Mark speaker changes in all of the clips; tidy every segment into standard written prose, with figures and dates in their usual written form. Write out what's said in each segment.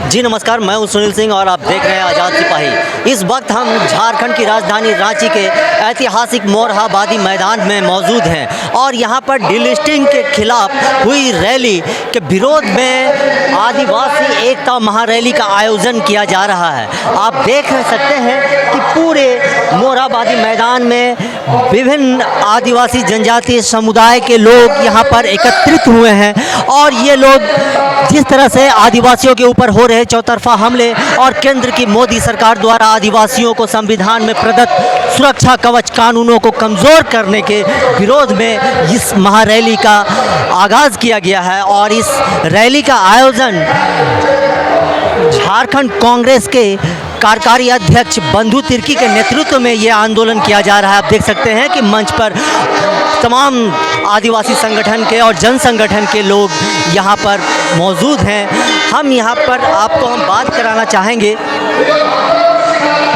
Speaker 1: जी नमस्कार, मैं हूं सुनील सिंह और आप देख रहे हैं आज़ाद सिपाही। इस वक्त हम झारखंड की राजधानी रांची के ऐतिहासिक मोरहाबादी मैदान में मौजूद हैं और यहां पर डिलिस्टिंग के खिलाफ हुई रैली के विरोध में आदिवासी एकता महारैली का आयोजन किया जा रहा है। आप देख सकते हैं कि पूरे मोरहाबादी मैदान में विभिन्न आदिवासी जनजातीय समुदाय के लोग यहाँ पर एकत्रित हुए हैं और ये लोग जिस तरह से आदिवासियों के ऊपर हो रहे चौतरफा हमले और केंद्र की मोदी सरकार द्वारा आदिवासियों को संविधान में प्रदत्त सुरक्षा कवच कानूनों को कमज़ोर करने के विरोध में इस महारैली का आगाज़ किया गया है। और इस रैली का आयोजन झारखंड कांग्रेस के कार्यकारी अध्यक्ष बंधु तिर्की के नेतृत्व में ये आंदोलन किया जा रहा है। आप देख सकते हैं कि मंच पर तमाम आदिवासी संगठन के और जन संगठन के लोग यहाँ पर मौजूद हैं। हम यहाँ पर आपको हम बात कराना चाहेंगे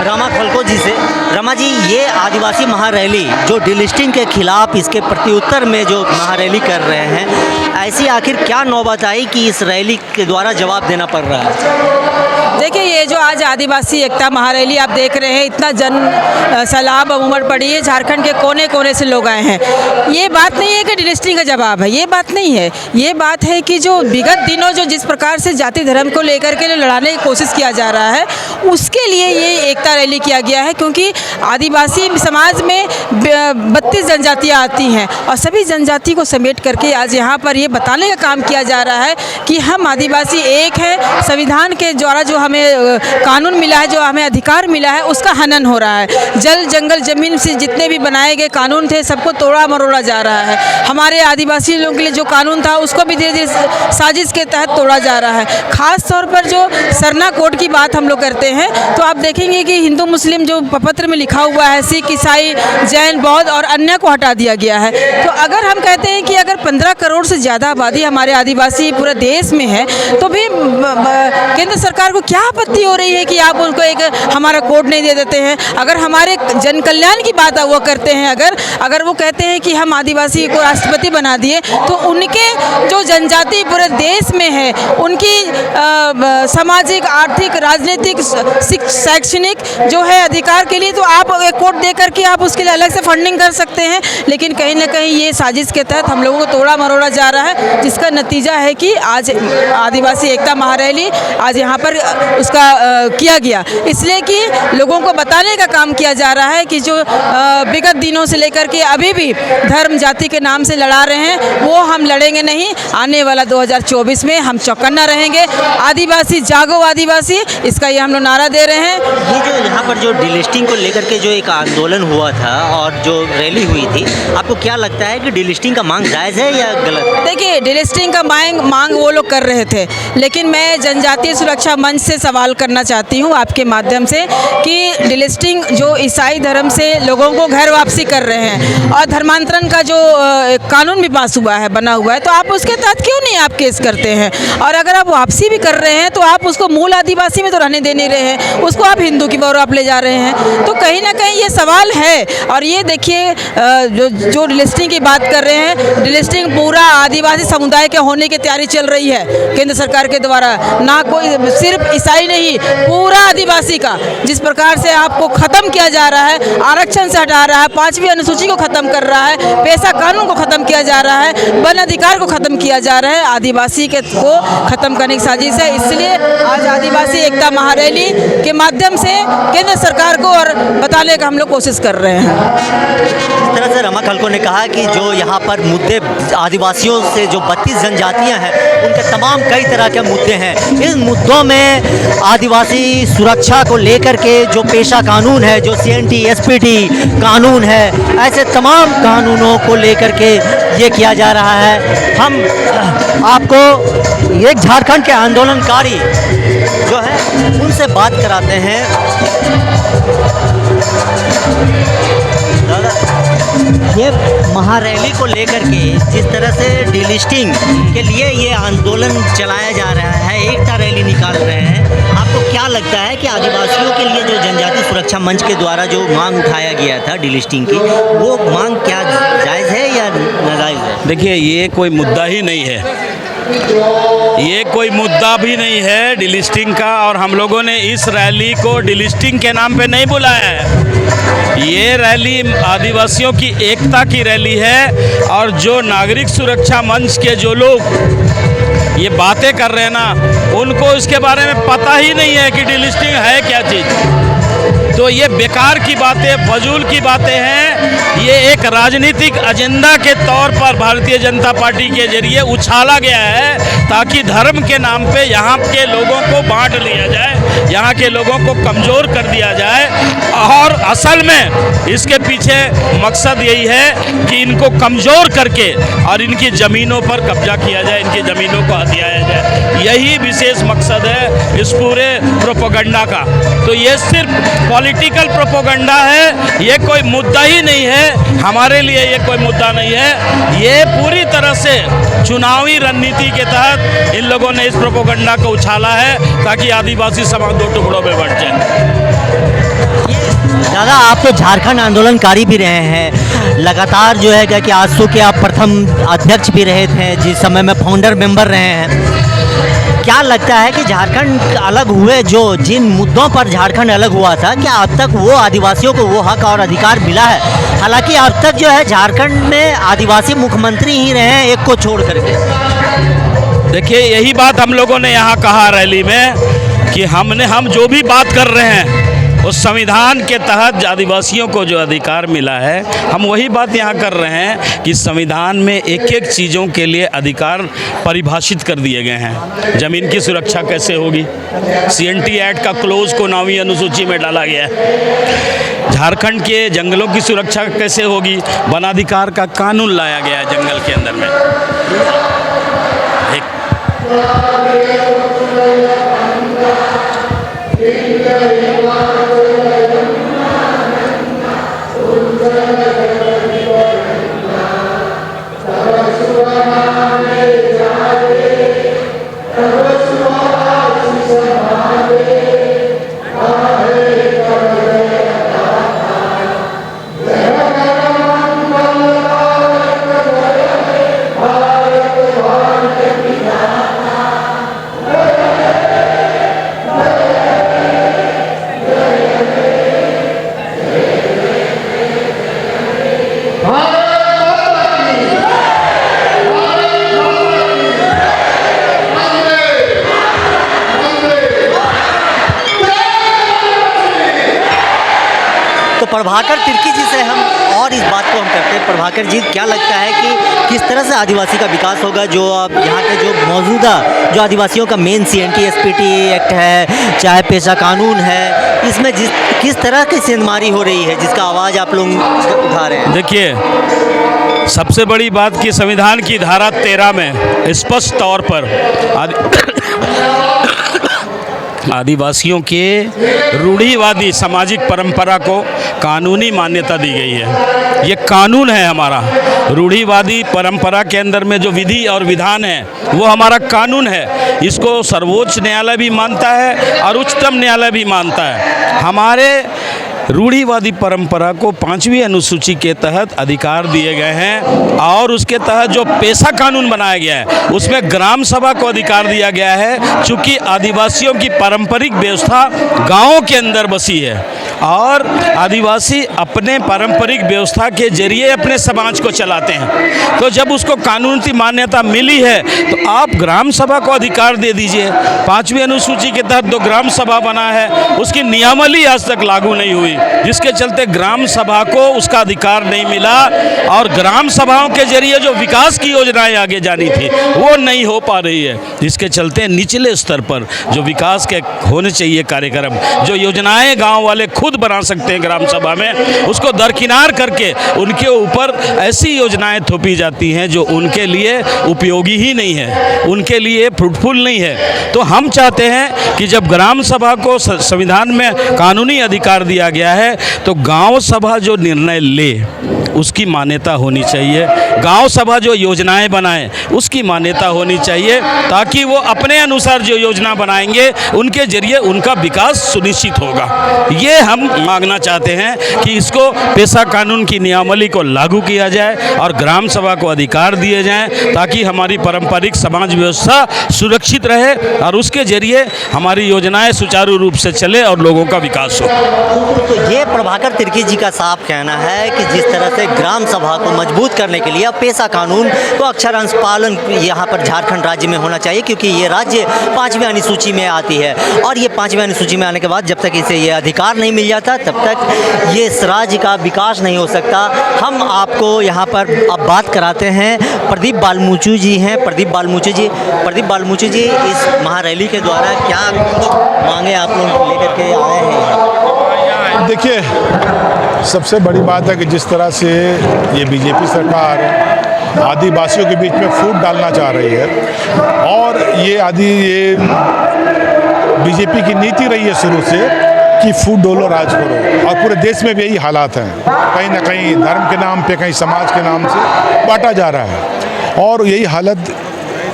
Speaker 1: रमा खलको जी से। रमा जी, ये आदिवासी महारैली जो डिलिस्टिंग के खिलाफ इसके प्रत्युत्तर में जो महारैली कर रहे हैं, ऐसी आखिर क्या नौबत आई कि इस रैली के द्वारा जवाब देना पड़ रहा है?
Speaker 2: देखिए, ये जो आज आदिवासी एकता महारैली आप देख रहे हैं, इतना जन सैलाब उमड़ पड़ी है, झारखंड के कोने कोने से लोग आए हैं। ये बात नहीं है कि डिलिस्टिंग का जवाब है, ये बात नहीं है। ये बात है कि जो विगत दिनों जो जिस प्रकार से जाति धर्म को लेकर के लड़ाने की कोशिश किया जा रहा है, उसके लिए ये एकता रैली किया गया है। क्योंकि आदिवासी समाज में 32 जनजातियाँ आती हैं और सभी जनजाति को समेट करके आज यहाँ पर ये बताने का काम किया जा रहा है कि हम आदिवासी एक हैं। संविधान के द्वारा जो हमें कानून मिला है, जो हमें अधिकार मिला है, उसका हनन हो रहा है। जल जंगल जमीन से जितने भी बनाए गए कानून थे, सबको तोड़ा मरोड़ा जा रहा है। हमारे आदिवासी लोगों के लिए जो कानून था, उसको भी धीरे धीरे साजिश के तहत तोड़ा जा रहा है। खास तौर पर जो सरना कोड की बात हम लोग करते हैं, तो आप देखेंगे कि हिंदू मुस्लिम जो पत्र में लिखा हुआ है, सिख ईसाई जैन बौद्ध और अन्य को हटा दिया गया है। तो अगर हम कहते हैं कि अगर 15 करोड़ से ज़्यादा आबादी हमारे आदिवासी पूरे देश में है, तो भी केंद्र सरकार को क्या आपत्ति हो रही है कि आप उनको एक हमारा कोड नहीं दे देते हैं? अगर हमारे जन कल्याण की बात वो करते हैं, अगर वो कहते हैं कि हम आदिवासी को राष्ट्रपति बना दिए, तो उनके जो जनजाति पूरे देश में है, उनकी सामाजिक आर्थिक राजनीतिक शैक्षणिक जो है अधिकार के लिए तो आप एक कोड दे करके आप उसके लिए अलग से फंडिंग कर सकते हैं। लेकिन कहीं ना कहीं ये साजिश के तहत हम लोगों को तोड़ा मरोड़ा जा रहा है, जिसका नतीजा है कि आज आदिवासी एकता महारैली आज यहाँ पर उसका किया गया, इसलिए कि लोगों को बताने का काम किया जा रहा है कि जो विगत दिनों से लेकर के अभी भी धर्म जाति के नाम से लड़ा रहे हैं, वो हम लड़ेंगे नहीं। आने वाला 2024 में हम चौकन्ना रहेंगे। आदिवासी जागो आदिवासी, इसका ये हम लोग नारा दे रहे हैं।
Speaker 1: ये जो यहाँ पर जो डिलिस्टिंग को लेकर के जो एक आंदोलन हुआ था और जो रैली हुई थी, आपको क्या लगता है कि डिलिस्टिंग का मांग जायज़ है या गलत है?
Speaker 2: देखिए, डिलिस्टिंग का मांग वो लोग कर रहे थे, लेकिन मैं जनजातीय सुरक्षा मंच से सवाल करना चाहती हूँ आपके माध्यम से कि डिलिस्टिंग जो ईसाई धर्म से लोगों को घर वापसी कर रहे हैं और धर्मांतरण का जो कानून भी पास हुआ है, बना हुआ है, तो आप उसके तहत क्यों नहीं आप केस करते हैं? और अगर आप वापसी भी कर रहे हैं तो आप उसको मूल आदिवासी में तो रहने दे नहीं रहे हैं, उसको आप हिंदू की ओर आप ले जा रहे हैं। तो कहीं ना कहीं ये सवाल है। और ये देखिए, जो डिलिस्टिंग की बात कर रहे हैं, डिलिस्टिंग पूरा आदिवासी समुदाय के होने की तैयारी चल रही है केंद्र सरकार के द्वारा। ना कोई सिर्फ ईसाई नहीं, पूरा आदिवासी का जिस प्रकार से आपको खत्म किया जा रहा है, आरक्षण से हटा रहा है, 5वीं अनुसूची को खत्म कर रहा है, पेशा कानून को खत्म किया जा रहा है, वन अधिकार को खत्म किया जा रहा है, आदिवासी को खत्म करने की साजिश है। इसलिए आज आदिवासी एकता महारैली के माध्यम से केंद्र सरकार को और बताने का हम लोग कोशिश कर रहे हैं।
Speaker 1: इस तरह से रमा खलको ने कहा कि जो यहाँ पर मुद्दे आदिवासियों से जो 32 जनजातियाँ हैं, उनके तमाम कई तरह के मुद्दे हैं। इन मुद्दों में आदिवासी सुरक्षा को लेकर के जो पेशा कानून है, जो CNT SPD कानून है, ऐसे तमाम कानूनों को लेकर के ये किया जा रहा है। हम आपको एक झारखंड के आंदोलनकारी जो है उनसे बात कराते हैं। ये महारैली को लेकर के जिस तरह से डिलिस्टिंग के लिए ये आंदोलन चलाया जा रहा है, एकता रैली निकाल रहे हैं, आपको क्या लगता है कि आदिवासियों के लिए जो जनजाति सुरक्षा मंच के द्वारा जो मांग उठाया गया था डिलिस्टिंग की, वो मांग क्या जायज़ है या नाजायज़ है?
Speaker 3: देखिए, ये कोई मुद्दा ही नहीं है। ये कोई मुद्दा भी नहीं है डिलिस्टिंग का, और हम लोगों ने इस रैली को डिलिस्टिंग के नाम पे नहीं बुलाया है। ये रैली आदिवासियों की एकता की रैली है, और जो नागरिक सुरक्षा मंच के जो लोग ये बातें कर रहे हैं ना, उनको इसके बारे में पता ही नहीं है कि डिलिस्टिंग है क्या चीज़। तो ये बेकार की बातें, फजूल की बातें हैं। ये एक राजनीतिक एजेंडा के तौर पर भारतीय जनता पार्टी के जरिए उछाला गया है, ताकि धर्म के नाम पे यहाँ के लोगों को बांट लिया जाए, यहाँ के लोगों को कमज़ोर कर दिया जाए। और असल में इसके पीछे मकसद यही है कि इनको कमज़ोर करके और इनकी ज़मीनों पर कब्जा किया जाए, इनकी ज़मीनों को हथियाया जाए। यही विशेष मकसद है इस पूरे प्रोपेगेंडा का। तो ये सिर्फ पॉलिटिकल प्रोपेगेंडा है, ये कोई मुद्दा ही नहीं है। हमारे लिए ये कोई मुद्दा नहीं है। ये पूरी तरह से चुनावी रणनीति के तहत इन लोगों ने इस प्रोपेगेंडा को उछाला है, ताकि आदिवासी समाज दो टुकड़ों में बंट जाए।
Speaker 1: दादा, आप तो झारखंड आंदोलनकारी भी रहे हैं लगातार, जो है क्या कि आजसू के आप प्रथम अध्यक्ष भी रहे थे, जिस समय में फाउंडर मेंबर रहे हैं। क्या लगता है कि झारखंड अलग हुए, जो जिन मुद्दों पर झारखंड अलग हुआ था, क्या अब तक वो आदिवासियों को वो हक और अधिकार मिला है? हालांकि अब तक जो है झारखंड में आदिवासी मुख्यमंत्री ही रहे हैं, एक को छोड़ करके।
Speaker 3: देखिए, यही बात हम लोगों ने यहाँ कहा रैली में कि हम जो भी बात कर रहे हैं उस संविधान के तहत आदिवासियों को जो अधिकार मिला है, हम वही बात यहाँ कर रहे हैं कि संविधान में एक एक चीज़ों के लिए अधिकार परिभाषित कर दिए गए हैं। ज़मीन की सुरक्षा कैसे होगी, CNT एक्ट का क्लोज को 9वीं अनुसूची में डाला गया है। झारखंड के जंगलों की सुरक्षा कैसे होगी, वनाधिकार का कानून लाया गया है जंगल के अंदर में।
Speaker 1: तो प्रभाकर तिर्की जी से हम और इस बात को हम करते हैं। प्रभाकर जी, क्या लगता है कि किस तरह से आदिवासी का विकास होगा, जो अब यहाँ के जो मौजूदा जो आदिवासियों का मेन CNT SPT एक्ट है, चाहे पेशा कानून है, इसमें किस तरह की सेंधमारी हो रही है, जिसका आवाज़ आप लोग उठा रहे हैं?
Speaker 3: देखिए, सबसे बड़ी बात कि संविधान की धारा 13 में स्पष्ट तौर पर आदिवासियों के रूढ़िवादी सामाजिक परंपरा को कानूनी मान्यता दी गई है। ये कानून है हमारा। रूढ़िवादी परंपरा के अंदर में जो विधि और विधान है वो हमारा कानून है। इसको सर्वोच्च न्यायालय भी मानता है और उच्चतम न्यायालय भी मानता है। हमारे रूढ़िवादी परंपरा को 5वीं अनुसूची के तहत अधिकार दिए गए हैं, और उसके तहत जो पेशा कानून बनाया गया है उसमें ग्राम सभा को अधिकार दिया गया है। चूँकि आदिवासियों की पारंपरिक व्यवस्था गाँवों के अंदर बसी है, और आदिवासी अपने पारंपरिक व्यवस्था के जरिए अपने समाज को चलाते हैं। तो जब उसको कानूनी मान्यता मिली है तो आप ग्राम सभा को अधिकार दे दीजिए। 5वीं अनुसूची के तहत जो ग्राम सभा बना है उसकी नियमावली आज तक लागू नहीं हुई, जिसके चलते ग्राम सभा को उसका अधिकार नहीं मिला, और ग्राम सभाओं के जरिए जो विकास की योजनाएं आगे जानी थी वो नहीं हो पा रही है, जिसके चलते निचले स्तर पर जो विकास के होने चाहिए कार्यक्रम, जो योजनाएं गांव वाले खुद बना सकते हैं ग्राम सभा में, उसको दरकिनार करके उनके ऊपर ऐसी योजनाएं थोपी जाती हैं जो उनके लिए उपयोगी ही नहीं है, उनके लिए फ्रूटफुल नहीं है। तो हम चाहते हैं कि जब ग्राम सभा को संविधान में कानूनी अधिकार दिया गया है तो गांव सभा जो निर्णय ले उसकी मान्यता होनी चाहिए, गांव सभा जो योजनाएं बनाए उसकी मान्यता होनी चाहिए, ताकि वो अपने अनुसार जो योजना बनाएंगे उनके जरिए उनका विकास सुनिश्चित होगा। ये हम मांगना चाहते हैं कि इसको पेशा कानून की नियमावली को लागू किया जाए और ग्राम सभा को अधिकार दिए जाएं, ताकि हमारी पारंपरिक समाज व्यवस्था सुरक्षित रहे और उसके जरिए हमारी योजनाएं सुचारू रूप से चले और लोगों का विकास हो।
Speaker 1: तो ये प्रभाकर तिर्की जी का साफ कहना है कि जिस तरह से ग्राम सभा को मजबूत करने के लिए अब पेशा कानून को अक्षरांश पालन यहाँ पर झारखंड राज्य में होना चाहिए, क्योंकि ये राज्य 5वीं अनुसूची में आती है और ये 5वीं अनुसूची में आने के बाद जब तक इसे ये अधिकार नहीं मिल जाता तब तक ये इस राज्य का विकास नहीं हो सकता। हम आपको यहाँ पर अब बात कराते हैं, प्रदीप बालमुचु जी हैं। प्रदीप बालमुचु जी, इस महारैली के द्वारा क्या कुछ मांगे आप लोग लेकर के आए हैं?
Speaker 4: देखिए, सबसे बड़ी बात है कि जिस तरह से ये बीजेपी सरकार आदिवासियों के बीच में फूट डालना चाह रही है और ये बीजेपी की नीति रही है शुरू से कि फूट डोलो राज करो, और पूरे देश में भी यही हालात हैं। कहीं ना कहीं धर्म के नाम पे, कहीं समाज के नाम से बांटा जा रहा है और यही हालत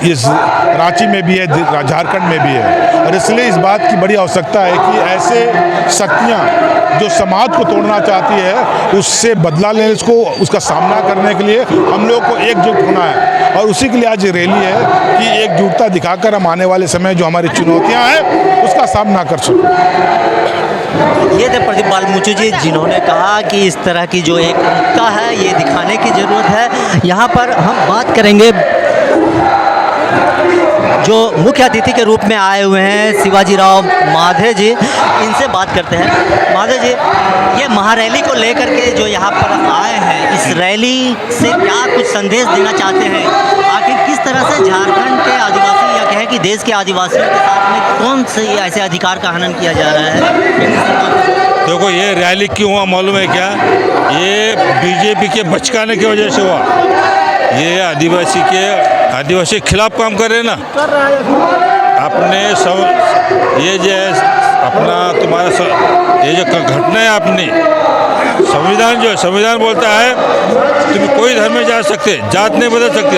Speaker 4: इस रांची में भी है, झारखंड में भी है। और इसलिए इस बात की बड़ी आवश्यकता है कि ऐसे शक्तियाँ जो समाज को तोड़ना चाहती है उससे बदला लेने, उसका सामना करने के लिए हम लोग को एकजुट होना है और उसी के लिए आज ये रैली है कि एकजुटता दिखाकर हम आने वाले समय जो हमारी चुनौतियाँ हैं उसका सामना कर सकें।
Speaker 1: ये थे प्रदीप बालमुचु जी, जिन्होंने कहा कि इस तरह की जो एकता है ये दिखाने की ज़रूरत है। यहाँ पर हम बात करेंगे जो मुख्य अतिथि के रूप में आए हुए हैं शिवाजी राव माधे जी, इनसे बात करते हैं। माधे जी, ये महारैली को लेकर के जो यहाँ पर आए हैं, इस रैली से क्या कुछ संदेश देना चाहते हैं? आखिर किस तरह से झारखंड के आदिवासी या कहें कि देश के आदिवासियों के साथ में कौन से ऐसे अधिकार का हनन किया जा रहा है?
Speaker 5: देखो, ये रैली क्यों हुआ मालूम है क्या? ये बीजेपी के बचकाने की वजह से हुआ। ये आदिवासी के खिलाफ काम कर रहे हैं ना। अपने सब ये जो अपना तुम्हारा ये जो घटना है अपनी संविधान बोलता है तुम कोई धर्म में जा सकते, जात नहीं बदल सकते,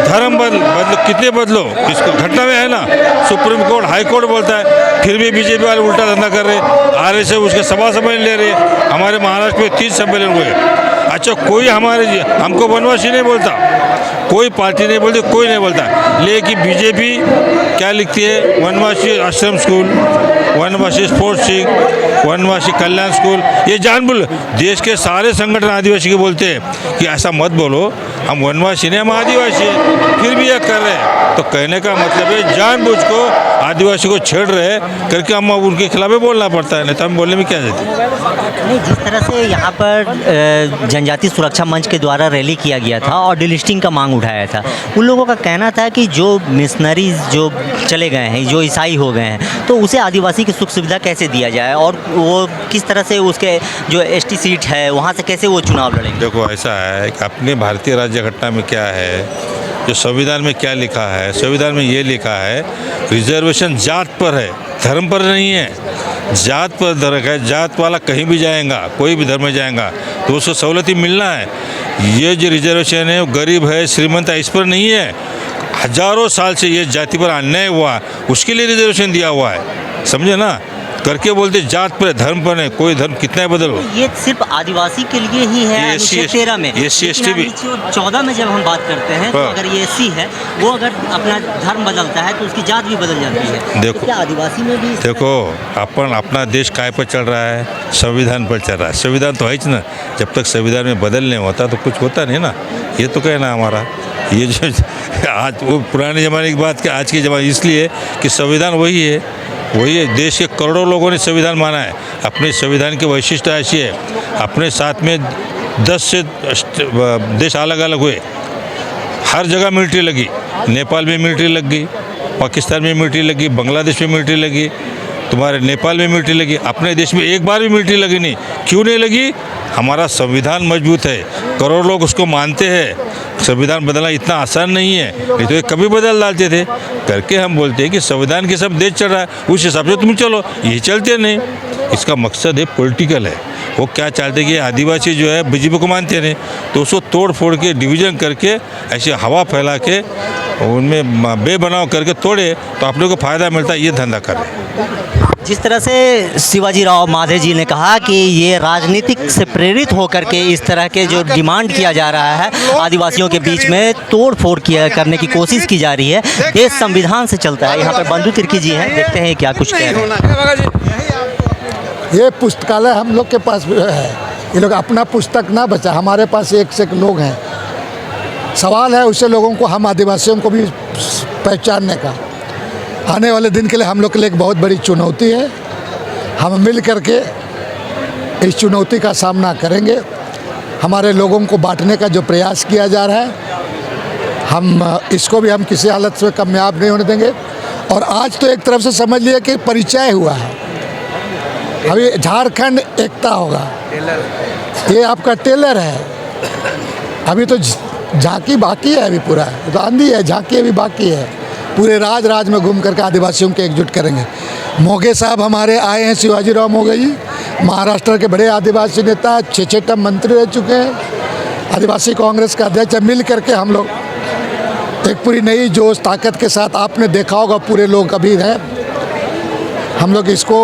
Speaker 5: धर्म बदलो, कितने बदलो, इसको घटना में है ना। सुप्रीम कोर्ट, हाई कोर्ट बोलता है, फिर भी बीजेपी वाले उल्टा धंधा कर रहे। आरएसएस उसके सभा सम्मेलन ले रहे। हमारे महाराष्ट्र में 3 सम्मेलन हुए। अच्छा, कोई हमको वनवासी नहीं बोलता, कोई पार्टी नहीं बोलती, कोई नहीं बोलता, लेकिन बीजेपी क्या लिखती है? वनवासी आश्रम स्कूल, वनवासी स्पोर्ट्स सिंह, वनवासी कल्याण स्कूल। ये जानबूझ देश के सारे संगठन आदिवासी के बोलते हैं कि ऐसा मत बोलो, हम वनवासी नहीं, हम आदिवासी हैं, फिर भी यह कर रहे हैं। तो कहने का मतलब है जानबूझ को आदिवासी को छेड़ रहे करके हम उनके खिलाफ बोलना पड़ता है, नहीं तो हम बोलने में क्या जाती है।
Speaker 1: नहीं, जिस तरह से यहाँ पर जनजातीय सुरक्षा मंच के द्वारा रैली किया गया था और डिलिस्टिंग का मांग उठाया था, उन लोगों का कहना था कि जो मिशनरीज जो चले गए हैं, जो ईसाई हो गए हैं, तो उसे आदिवासी की सुख सुविधा कैसे दिया जाए और वो किस तरह से उसके जो एसटी सीट है वहाँ से कैसे वो चुनाव लड़ेंगे?
Speaker 5: देखो, ऐसा है कि अपने भारतीय राज्य घटना में क्या है, जो संविधान में क्या लिखा है, संविधान में ये लिखा है रिजर्वेशन जात पर है, धर्म पर नहीं है। जात पर दरक है, जात वाला कहीं भी जाएगा, कोई भी धर्म में जाएगा तो उसको सहूलत ही मिलना है। ये जो रिजर्वेशन है वो गरीब है, श्रीमंत है, इस पर नहीं है। हजारों साल से ये जाति पर अन्याय हुआ, उसके लिए रिजर्वेशन दिया हुआ है, समझे ना। करके बोलते जात पर, धर्म पर नहीं, कोई धर्म कितना बदलो।
Speaker 1: ये सिर्फ आदिवासी के लिए ही है। अनुच्छेद 13 में,
Speaker 5: SC भी
Speaker 1: 14 में जब हम बात करते हैं तो अगर ये एससी है, वो अगर अपना धर्म बदलता है तो उसकी जात भी बदल जाती है।
Speaker 5: देखो,
Speaker 1: तो क्या आदिवासी में भी
Speaker 5: देखो, अपना देश काय पर चल रहा है? संविधान पर चल रहा है। संविधान तो है ही ना, जब तक संविधान में बदल नहीं होता तो कुछ होता नहीं ना। ये तो कहना हमारा, ये जो आज वो पुराने ज़माने की बात, आज के ज़माने इसलिए कि संविधान वही है, देश के करोड़ों लोगों ने संविधान माना है। अपने संविधान की वैशिष्ट ऐसी है, अपने साथ में 10 से देश अलग अलग हुए, हर जगह मिलिट्री लगी। नेपाल में मिलिट्री लग गई, पाकिस्तान में मिलिट्री लगी, बांग्लादेश में मिलिट्री लगी, तुम्हारे नेपाल में मिलिट्री लगी। अपने देश में एक बार भी मिलिट्री लगी नहीं। क्यों नहीं लगी? हमारा संविधान मजबूत है, करोड़ लोग उसको मानते हैं। संविधान बदलना इतना आसान नहीं है, नहीं तो ये कभी बदल डालते थे। करके हम बोलते हैं कि संविधान के सब देश चल रहा है, उस हिसाब से तुम चलो, ये चलते नहीं। इसका मकसद है पॉलिटिकल है। वो क्या चाहते हैं कि आदिवासी जो है बीजेपी को मानते नहीं, तो उसको तोड़ फोड़ के डिवीज़न करके ऐसे हवा फैला के उनमें बेबनाव करके तोड़े तो आप लोगों को फ़ायदा मिलता है, ये धंधा करें।
Speaker 1: जिस तरह से शिवाजी राव माधे जी ने कहा कि ये राजनीतिक से प्रेरित होकर के इस तरह के जो डिमांड किया जा रहा है आदिवासियों के बीच में तोड़ फोड़ किया करने की कोशिश की जा रही है, देश संविधान से चलता है। यहाँ पर बंधु तिर्की जी हैं, देखते हैं क्या कुछ कह रहे हैं।
Speaker 6: ये पुस्तकालय हम लोग के पास भी है, ये लोग अपना पुस्तक ना बचा, हमारे पास एक से एक लोग हैं। सवाल है उससे लोगों को, हम आदिवासियों को भी पहचानने का। आने वाले दिन के लिए हम लोग के लिए एक बहुत बड़ी चुनौती है। हम मिल करके इस चुनौती का सामना करेंगे। हमारे लोगों को बांटने का जो प्रयास किया जा रहा है, हम इसको भी हम किसी हालत से कामयाब नहीं होने देंगे। और आज तो एक तरफ से समझ लिया कि परिचय हुआ है, अभी झारखंड एकता होगा। ये आपका टेलर है, अभी तो झांकी बाकी है, अभी पूरा तो आंधी है, झांकी अभी बाकी है। पूरे राज में घूम करके आदिवासियों को एकजुट करेंगे। मोघे साहब हमारे आए हैं, शिवाजी राव मोघे जी, महाराष्ट्र के बड़े आदिवासी नेता, 6 टर्म मंत्री रह चुके हैं, आदिवासी कांग्रेस का अध्यक्ष। मिल करके हम लोग एक पूरी नई जोश ताकत के साथ, आपने देखा होगा पूरे लोग अभी हैं, हम लोग इसको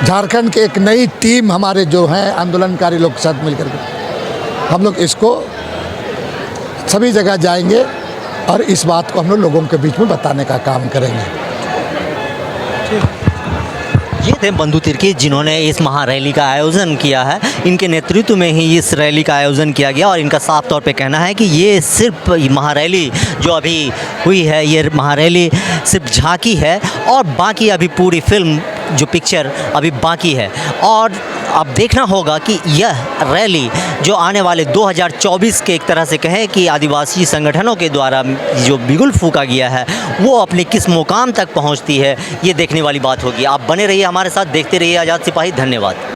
Speaker 6: झारखंड के एक नई टीम हमारे जो हैं आंदोलनकारी लोग के साथ मिल करके हम लोग इसको सभी जगह जाएंगे और इस बात को हम लोगों के बीच में बताने का काम करेंगे।
Speaker 1: ये थे बंधु तिर्की जिन्होंने इस महारैली का आयोजन किया है। इनके नेतृत्व में ही इस रैली का आयोजन किया गया और इनका साफ तौर पे कहना है कि ये सिर्फ महारैली जो अभी हुई है, ये महारैली सिर्फ झांकी है और बाकी अभी पूरी फिल्म जो पिक्चर अभी बाकी है। और अब देखना होगा कि यह रैली जो आने वाले 2024 के एक तरह से कहें कि आदिवासी संगठनों के द्वारा जो बिगुल फूंका गया है वो अपने किस मुकाम तक पहुंचती है, ये देखने वाली बात होगी। आप बने रहिए हमारे साथ, देखते रहिए आज़ाद सिपाही। धन्यवाद।